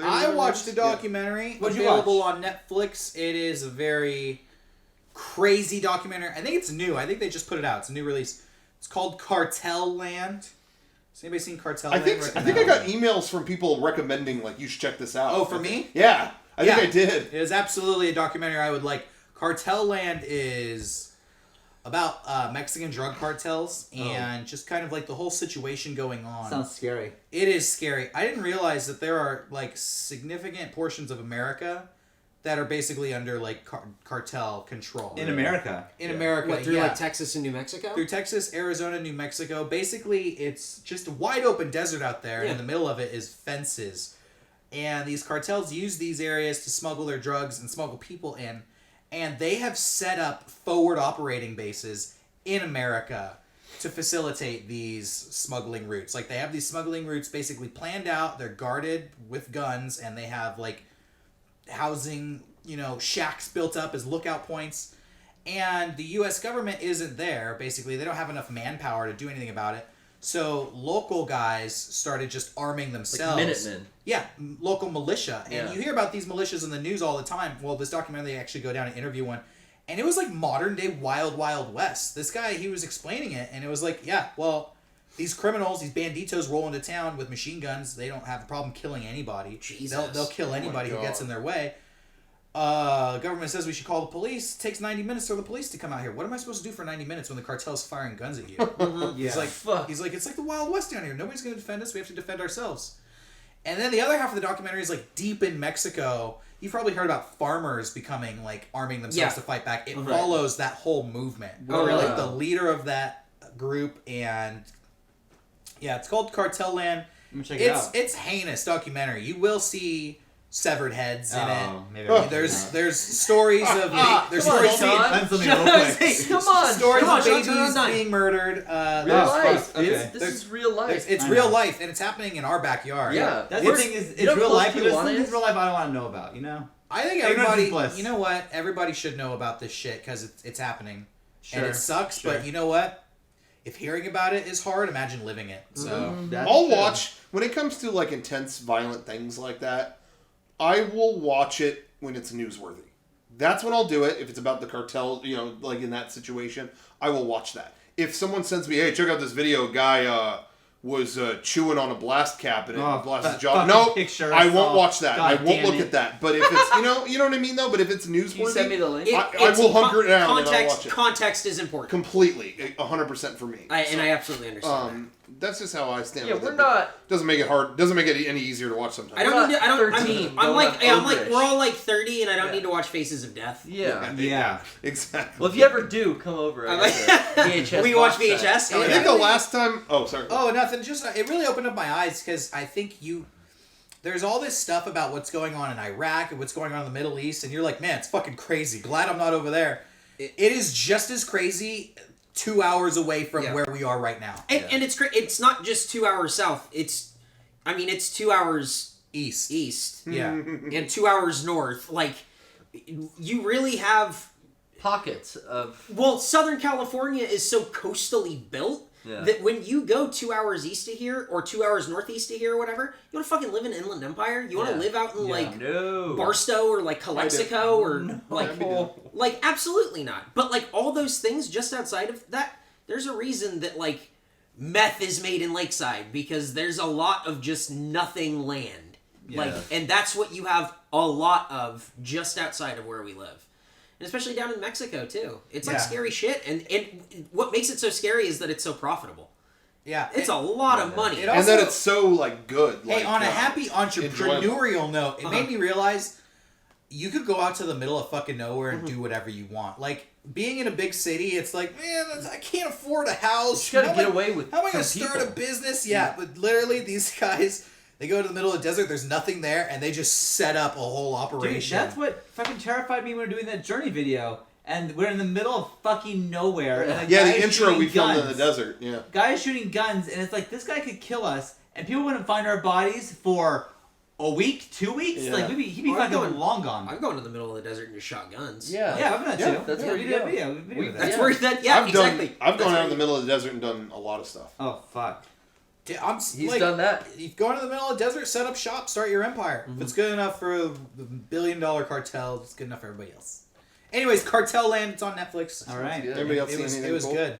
I watched a documentary available on Netflix. It is a very crazy documentary. I think it's new. I think they just put it out. It's a new release. It's called Cartel Land. Has anybody seen Cartel Land? I think I got emails from people recommending, like, you should check this out. Oh, for me? Yeah. I think I did. It is absolutely a documentary I would like. Cartel Land is about Mexican drug cartels and just kind of like the whole situation going on. Sounds scary. It is scary. I didn't realize that there are like significant portions of America that are basically under like cartel control. In America? In America, what, through like Texas and New Mexico? Through Texas, Arizona, New Mexico. Basically, it's just a wide open desert out there, and in the middle of it is fences. And these cartels use these areas to smuggle their drugs and smuggle people in. And they have set up forward operating bases in America to facilitate these smuggling routes. Like, they have these smuggling routes basically planned out. They're guarded with guns, and they have, like, housing, shacks built up as lookout points. And the U.S. government isn't there, basically. They don't have enough manpower to do anything about it. So local guys started just arming themselves. Like Minutemen. Yeah, local militia. And you hear about these militias in the news all the time. Well, this documentary, they actually go down and interview one. And it was like modern day Wild Wild West. This guy, he was explaining it, and it was like, these criminals, these banditos roll into town with machine guns. They don't have a problem killing anybody. Jesus. They'll kill anybody who gets in their way. The government says we should call the police. It takes 90 minutes for the police to come out here. What am I supposed to do for 90 minutes when the cartel's firing guns at you? He's like, it's like the Wild West down here. Nobody's going to defend us. We have to defend ourselves. And then the other half of the documentary is like deep in Mexico. You've probably heard about farmers becoming like arming themselves to fight back. It follows that whole movement. Oh, really? Like the leader of that group, and it's called Cartel Land. Check it out. It's heinous documentary. You will see severed heads in it. Maybe There's stories of stories of babies being murdered. Real life. Okay. This is real life. It's real life, and it's happening in our backyard. Yeah. That's the thing is, it's real life, but it's real life I don't want to know about, I think everybody, you know what? Everybody should know about this shit because it's happening. Sure. And it sucks, but you know what? If hearing about it is hard, imagine living it. So I'll watch, when it comes to like intense, violent things like that, I will watch it when it's newsworthy. That's when I'll do it. If it's about the cartel, like in that situation, I will watch that. If someone sends me, hey, check out this video, guy was chewing on a blast cap and it blasted his jaw. No, I won't watch that. I won't look at that. But if it's, you know what I mean though? But if it's newsworthy, Can you send me the link? I will hunker it down and I'll watch it. Context is important. Completely. 100% for me. And I absolutely understand that. That's just how I stand. Yeah, with we're it. not. Doesn't make it hard. Doesn't make it any easier to watch sometimes. I'm like, we're all like 30, and I don't need to watch Faces of Death. Yeah. Exactly. Well, if you ever do, come over. VHS. We watch VHS. I think the last time. Oh, sorry. Oh, nothing. Just it really opened up my eyes because I think there's all this stuff about what's going on in Iraq and what's going on in the Middle East, and you're like, man, it's fucking crazy. Glad I'm not over there. It is just as crazy 2 hours away from where we are right now. And it's not just 2 hours south. It's 2 hours east. Yeah. And 2 hours north. Like, you really have pockets of. Well, Southern California is so coastally built that when you go 2 hours east of here or 2 hours northeast of here or whatever, you want to fucking live in Inland Empire? You want to live out in Barstow or like Calexico or like absolutely not. But like all those things just outside of that, there's a reason that like meth is made in Lakeside because there's a lot of just nothing land. Like, and that's what you have a lot of just outside of where we live. And especially down in Mexico, too. It's like scary shit. And what makes it so scary is that it's so profitable. Yeah. It's a lot of money. And that it's so, like, good. Hey, on a happy entrepreneurial note, it made me realize you could go out to the middle of fucking nowhere and do whatever you want. Like, being in a big city, it's like, man, I can't afford a house. You gotta get away with How am I going to start a business? Yeah, but literally, these guys... They go to the middle of the desert, there's nothing there, and they just set up a whole operation. Dude, that's what fucking terrified me when we were doing that Journey video. And we're in the middle of fucking nowhere. And the intro we filmed in the desert. Yeah. Guy is shooting guns, and it's like, this guy could kill us, and people wouldn't find our bodies for a week, 2 weeks? Yeah. Like, he'd be fucking long gone. I've gone to the middle of the desert and just shot guns. Yeah, I've done that too. That's where we did a video. That's where that, exactly. I've gone out in the middle of the desert and done a lot of stuff. Oh, fuck. He's done that. You go into the middle of the desert, set up shop, start your empire. If it's good enough for the $1 billion cartel, it's good enough for everybody else. Anyways, Cartel Land, it's on Netflix. All right. Everybody else It see was anything cool? good.